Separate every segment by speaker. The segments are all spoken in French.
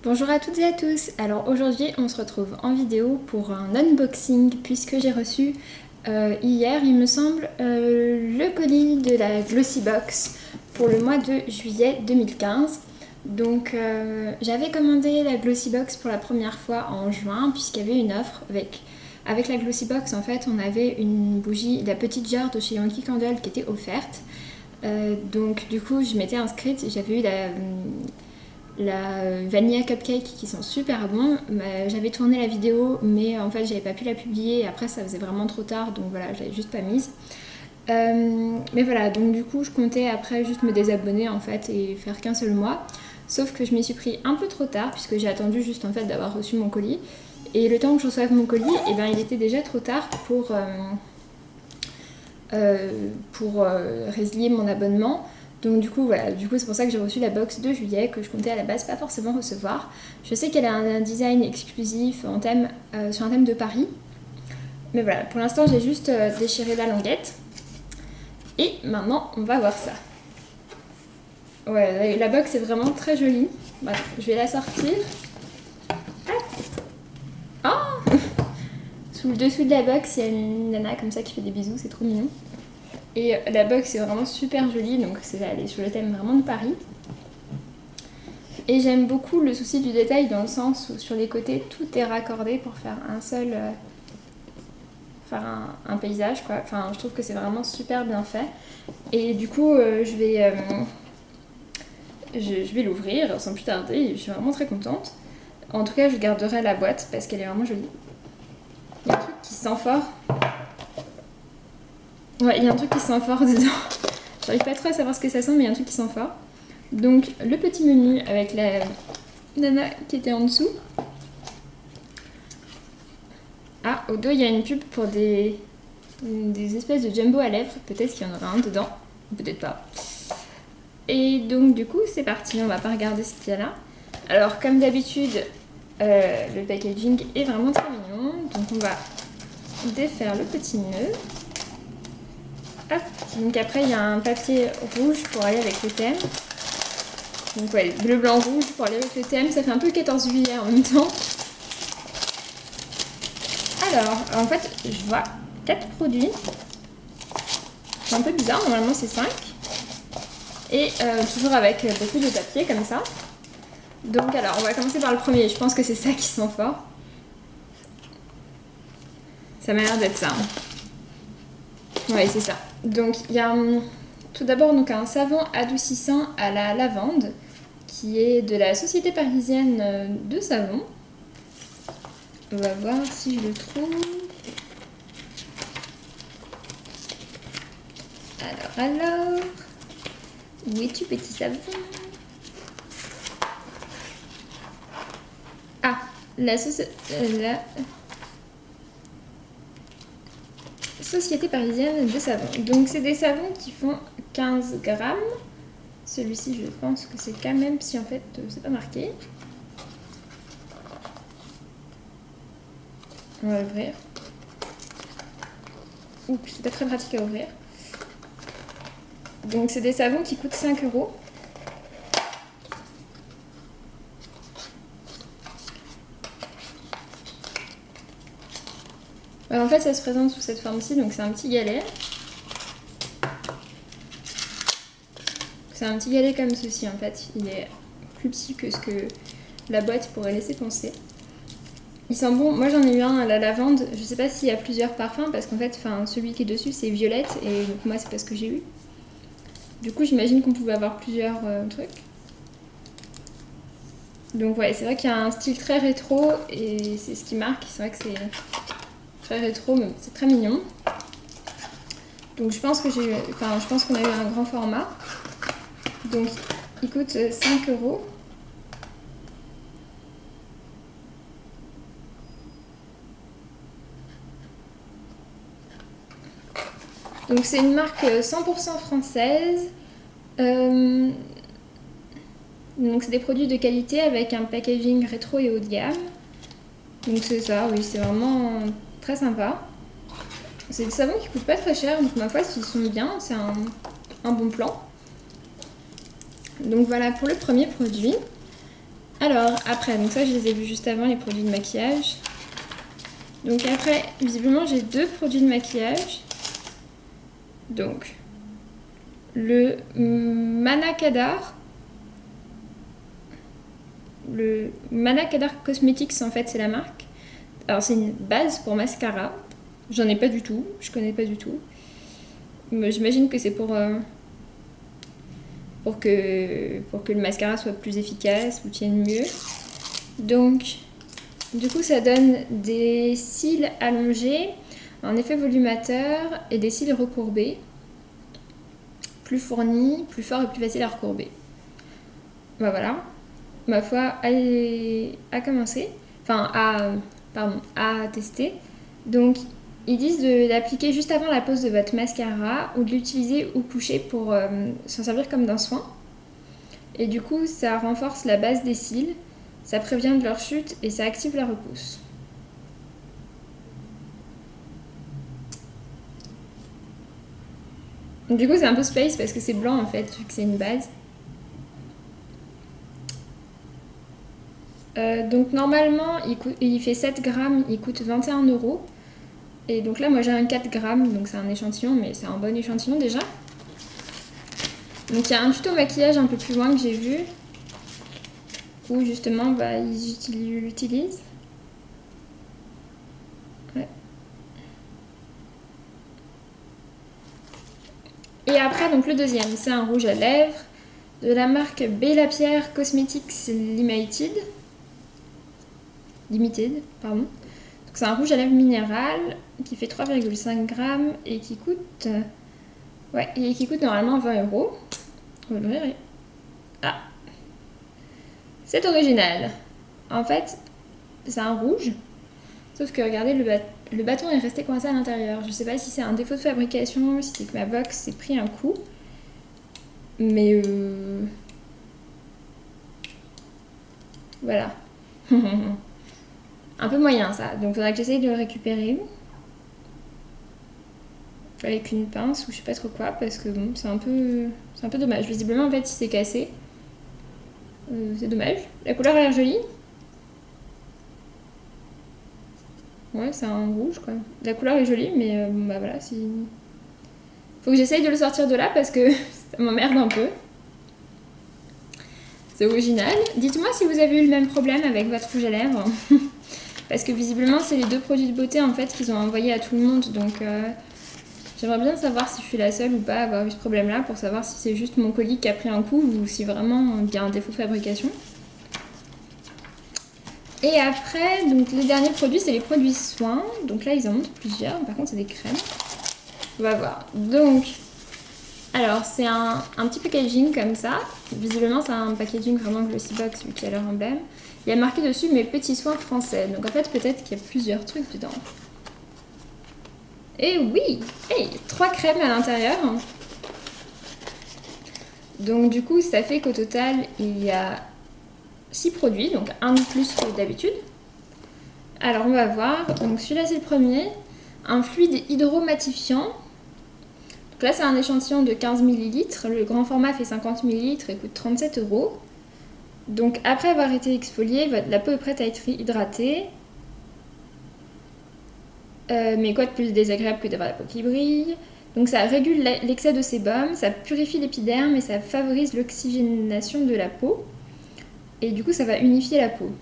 Speaker 1: Bonjour à toutes et à tous. Alors aujourd'hui on se retrouve en vidéo pour un unboxing puisque j'ai reçu hier il me semble le colis de la Glossybox pour le mois de juillet 2015. Donc j'avais commandé la Glossybox pour la première fois en juin puisqu'il y avait une offre avec la Glossybox. En fait on avait une bougie, la petite jarre de chez Yankee Candle qui était offerte. Donc du coup je m'étais inscrite, j'avais eu la Vanilla Cupcake qui sont super bons. J'avais tourné la vidéo mais en fait j'avais pas pu la publier et après ça faisait vraiment trop tard donc voilà, je l'avais juste pas mise. Mais voilà, donc du coup je comptais après juste me désabonner en fait et faire qu'un seul mois. Sauf que je m'y suis pris un peu trop tard puisque j'ai attendu juste en fait d'avoir reçu mon colis. Et le temps que je reçoive mon colis, et ben, il était déjà trop tard pour résilier mon abonnement. Donc du coup voilà, c'est pour ça que j'ai reçu la box de juillet que je comptais à la base pas forcément recevoir. Je sais qu'elle a un design exclusif en thème, sur un thème de Paris. Mais voilà, pour l'instant j'ai juste déchiré la languette. Et maintenant on va voir ça. Ouais, la box est vraiment très jolie. Voilà, je vais la sortir. Oh Sous le dessous de la box, il y a une nana comme ça qui fait des bisous, c'est trop mignon. Et la box est vraiment super jolie, donc elle est sur le thème vraiment de Paris. Et j'aime beaucoup le souci du détail dans le sens où sur les côtés tout est raccordé pour faire un seul... faire un paysage quoi. Enfin je trouve que c'est vraiment super bien fait. Et du coup je vais l'ouvrir sans plus tarder et je suis vraiment très contente. En tout cas je garderai la boîte parce qu'elle est vraiment jolie. Il y a un truc qui sent fort. Ouais, il y a un truc qui sent fort dedans. J'arrive pas trop à savoir ce que ça sent, mais il y a un truc qui sent fort. Donc, le petit menu avec la nana qui était en dessous. Ah, au dos, il y a une pub pour des espèces de jumbo à lèvres. Peut-être qu'il y en aura un dedans, peut-être pas. Et donc, du coup, c'est parti. On va pas regarder ce qu'il y a là. Alors, comme d'habitude, le packaging est vraiment très mignon. Donc, on va défaire le petit nœud. Hop. Donc après il y a un papier rouge pour aller avec le thème. Donc ouais, bleu, blanc, rouge pour aller avec le thème. Ça fait un peu 14 juillet en même temps. Alors, en fait, je vois 4 produits. C'est un peu bizarre, normalement c'est 5. Et toujours avec beaucoup de papier comme ça. Donc alors, on va commencer par le premier. Je pense que c'est ça qui sent fort. Ça m'a l'air d'être ça. Ouais, c'est ça. Donc il y a tout d'abord un savon adoucissant à la lavande qui est de la Société Parisienne de savon. On va voir si je le trouve. Alors, où es-tu petit savon? Ah, la Société Parisienne de savon. Donc c'est des savons qui font 15 grammes. Celui-ci je pense que c'est quand même, si en fait c'est pas marqué. On va ouvrir. Oups, c'est pas très pratique à ouvrir. Donc c'est des savons qui coûtent 5 €. En fait ça se présente sous cette forme-ci, donc c'est un petit galet. C'est un petit galet comme ceci en fait, il est plus petit que ce que la boîte pourrait laisser penser. Il sent bon, moi j'en ai eu un à la lavande, je sais pas s'il y a plusieurs parfums parce qu'en fait celui qui est dessus c'est violette et donc moi c'est pas ce que j'ai eu. Du coup j'imagine qu'on pouvait avoir plusieurs trucs. Donc ouais, c'est vrai qu'il y a un style très rétro et c'est ce qui marque, c'est vrai que c'est très rétro mais c'est très mignon. Donc je pense qu'on a eu un grand format. Donc il coûte 5 €. Donc c'est une marque 100% française. Donc c'est des produits de qualité avec un packaging rétro et haut de gamme. Donc c'est ça, oui, c'est vraiment très sympa. C'est des savons qui coûtent pas très cher, donc ma foi s'ils sont bien, c'est un bon plan. Donc voilà pour le premier produit. Alors, après, donc ça je les ai vus juste avant, les produits de maquillage. Donc après, visiblement j'ai 2 produits de maquillage. Donc, le Manakadar. Le Manakadar Cosmetics, en fait, c'est la marque. Alors, c'est une base pour mascara. J'en ai pas du tout, je connais pas du tout. Mais j'imagine que c'est pour que le mascara soit plus efficace ou tienne mieux. Donc, du coup, ça donne des cils allongés, un effet volumateur et des cils recourbés. Plus fournis, plus forts et plus faciles à recourber. Bah voilà, ma foi, à commencer. Enfin, à tester. Donc, ils disent de l'appliquer juste avant la pose de votre mascara ou de l'utiliser au coucher pour s'en servir comme d'un soin. Et du coup, ça renforce la base des cils, ça prévient de leur chute et ça active la repousse. Du coup, c'est un peu space parce que c'est blanc en fait, vu que c'est une base. Donc normalement, il fait 7 grammes, il coûte 21 €. Et donc là, moi j'ai un 4 grammes, donc c'est un échantillon, mais c'est un bon échantillon déjà. Donc il y a un tuto maquillage un peu plus loin que j'ai vu, où justement bah, ils l'utilisent. Ouais. Et après, donc le deuxième, c'est un rouge à lèvres de la marque Bella Pierre Cosmetics Limited, pardon. C'est un rouge à lèvres minéral qui fait 3,5 grammes et qui coûte, normalement 20 €. Vous le verrez. Ah, c'est original. En fait, c'est un rouge, sauf que regardez, le bâton est resté coincé à l'intérieur. Je sais pas si c'est un défaut de fabrication, si c'est que ma box s'est pris un coup, mais voilà. Un peu moyen ça, donc il faudra que j'essaye de le récupérer avec une pince ou je sais pas trop quoi, parce que bon, c'est un peu dommage. Visiblement en fait il s'est cassé, c'est dommage. La couleur a l'air jolie. Ouais, c'est un rouge quoi. La couleur est jolie, mais bah voilà, faut que j'essaye de le sortir de là parce que ça m'emmerde un peu. C'est original. Dites-moi si vous avez eu le même problème avec votre rouge à lèvres. Parce que visiblement, c'est les 2 produits de beauté en fait qu'ils ont envoyés à tout le monde. Donc j'aimerais bien savoir si je suis la seule ou pas à avoir eu ce problème-là, pour savoir si c'est juste mon colis qui a pris un coup ou si vraiment il y a un défaut de fabrication. Et après, donc les derniers produits, c'est les produits soins. Donc là, ils en montrent plusieurs. Par contre, c'est des crèmes. On va voir. Donc, alors c'est un petit packaging comme ça. Visiblement, c'est un packaging vraiment glossy box vu qu'il y a leur emblème. Il y a marqué dessus mes petits soins français. Donc en fait, peut-être qu'il y a plusieurs trucs dedans. Et oui, 3 crèmes à l'intérieur. Donc du coup, ça fait qu'au total, il y a 6 produits, donc un de plus que d'habitude. Alors on va voir. Donc celui-là, c'est le premier. Un fluide hydromatifiant. Donc là, c'est un échantillon de 15 ml. Le grand format fait 50 ml et coûte 37 €. Donc après avoir été exfoliée, la peau est prête à être hydratée. Mais quoi de plus désagréable que d'avoir la peau qui brille. Donc ça régule l'excès de sébum, ça purifie l'épiderme et ça favorise l'oxygénation de la peau. Et du coup ça va unifier la peau.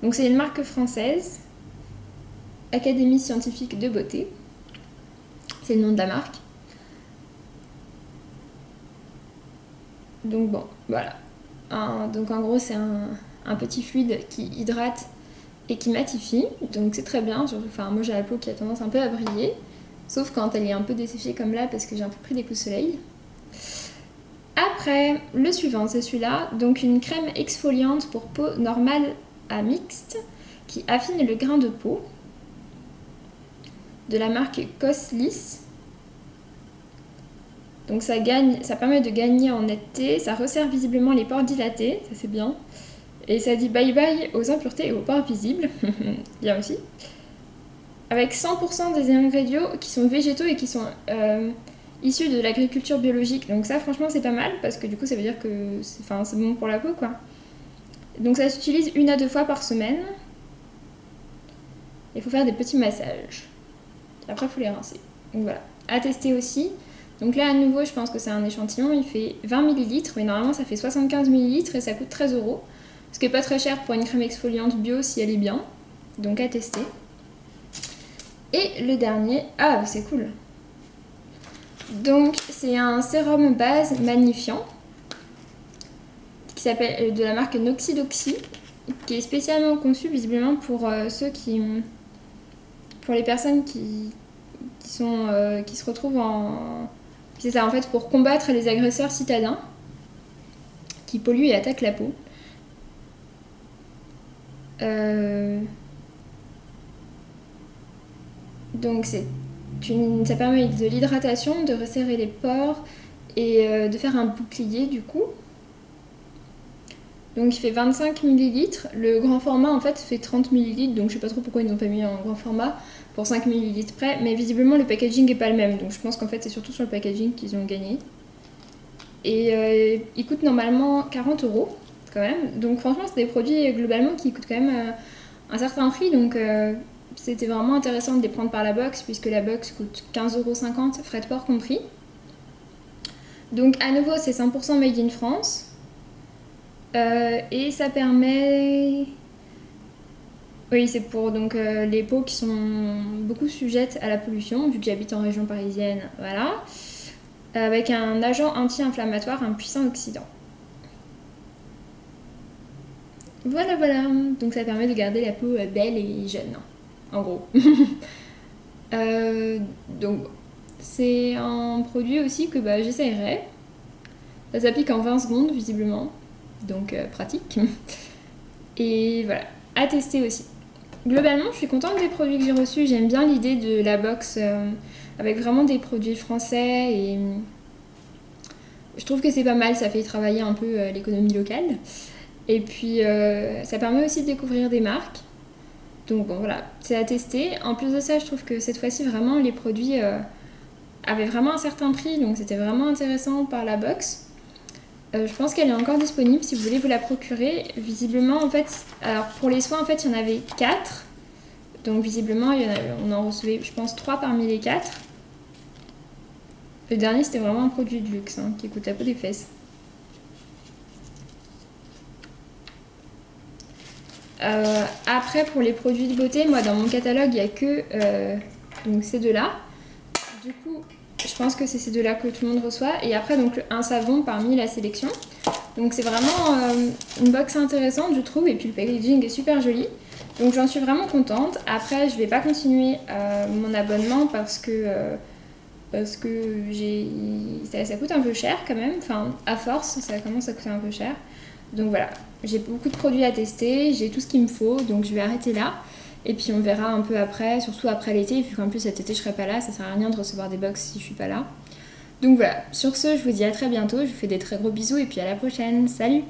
Speaker 1: Donc c'est une marque française, Académie scientifique de beauté. C'est le nom de la marque. Donc bon, voilà. Donc en gros c'est un petit fluide qui hydrate et qui matifie, donc c'est très bien. Enfin, moi j'ai la peau qui a tendance un peu à briller, sauf quand elle est un peu desséchée comme là parce que j'ai un peu pris des coups de soleil. Après, le suivant c'est celui-là, donc une crème exfoliante pour peau normale à mixte qui affine le grain de peau de la marque Cosliss. Donc ça permet de gagner en netteté, ça resserre visiblement les pores dilatés, ça c'est bien. Et ça dit bye bye aux impuretés et aux pores visibles, bien aussi. Avec 100% des ingrédients qui sont végétaux et qui sont issu de l'agriculture biologique. Donc ça franchement c'est pas mal parce que du coup ça veut dire que c'est bon pour la peau quoi. Donc ça s'utilise 1 à 2 fois par semaine. Il faut faire des petits massages. Après il faut les rincer. Donc voilà, à tester aussi. Donc là à nouveau je pense que c'est un échantillon, il fait 20 ml, mais normalement ça fait 75 ml et ça coûte 13 €. Ce qui est pas très cher pour une crème exfoliante bio si elle est bien. Donc à tester. Et le dernier, ah c'est cool. Donc c'est un sérum base magnifiant qui s'appelle de la marque Noxidoxy, qui est spécialement conçu visiblement pour pour les personnes qui se retrouvent en... C'est ça en fait, pour combattre les agresseurs citadins qui polluent et attaquent la peau. Donc ça permet de l'hydratation, de resserrer les pores et de faire un bouclier du coup. Donc il fait 25 ml, le grand format en fait fait 30 ml, donc je sais pas trop pourquoi ils n'ont pas mis un grand format pour 5 ml près, mais visiblement le packaging est pas le même, donc je pense qu'en fait c'est surtout sur le packaging qu'ils ont gagné. Et il coûte normalement 40 € quand même, donc franchement c'est des produits globalement qui coûtent quand même un certain prix, donc c'était vraiment intéressant de les prendre par la box, puisque la box coûte 15,50 €, frais de port compris. Donc à nouveau c'est 100% made in France. Et ça permet... Oui, c'est pour donc, les peaux qui sont beaucoup sujettes à la pollution, vu que j'habite en région parisienne, voilà. Avec un agent anti-inflammatoire, un puissant oxydant. Voilà, voilà. Donc ça permet de garder la peau belle et jeune, en gros. Donc c'est un produit aussi que j'essayerai. Ça s'applique en 20 secondes, visiblement. Donc pratique. Et voilà, à tester aussi. Globalement, je suis contente des produits que j'ai reçus. J'aime bien l'idée de la box avec vraiment des produits français. Et je trouve que c'est pas mal, ça fait travailler un peu l'économie locale. Et puis ça permet aussi de découvrir des marques. Donc bon voilà, c'est à tester. En plus de ça, je trouve que cette fois-ci, vraiment, les produits avaient vraiment un certain prix. Donc c'était vraiment intéressant par la box. Je pense qu'elle est encore disponible si vous voulez vous la procurer. Visiblement, en fait, alors pour les soins, en fait, il y en avait 4. Donc visiblement, on en recevait, je pense, 3 parmi les 4. Le dernier, c'était vraiment un produit de luxe, qui coûte un peu des fesses. Après, pour les produits de beauté, moi, dans mon catalogue, il n'y a que donc ces deux-là. Du coup, je pense que c'est ces deux-là que tout le monde reçoit. Et après, donc, un savon parmi la sélection. Donc, c'est vraiment une box intéressante, je trouve. Et puis, le packaging est super joli. Donc, j'en suis vraiment contente. Après, je ne vais pas continuer mon abonnement parce que ça coûte un peu cher quand même. Enfin, à force, ça commence à coûter un peu cher. Donc, voilà. J'ai beaucoup de produits à tester. J'ai tout ce qu'il me faut. Donc, je vais arrêter là. Et puis on verra un peu après, surtout après l'été, vu qu'en plus cet été je serai pas là, ça sert à rien de recevoir des box si je suis pas là. Donc voilà, sur ce je vous dis à très bientôt, je vous fais des très gros bisous et puis à la prochaine, salut!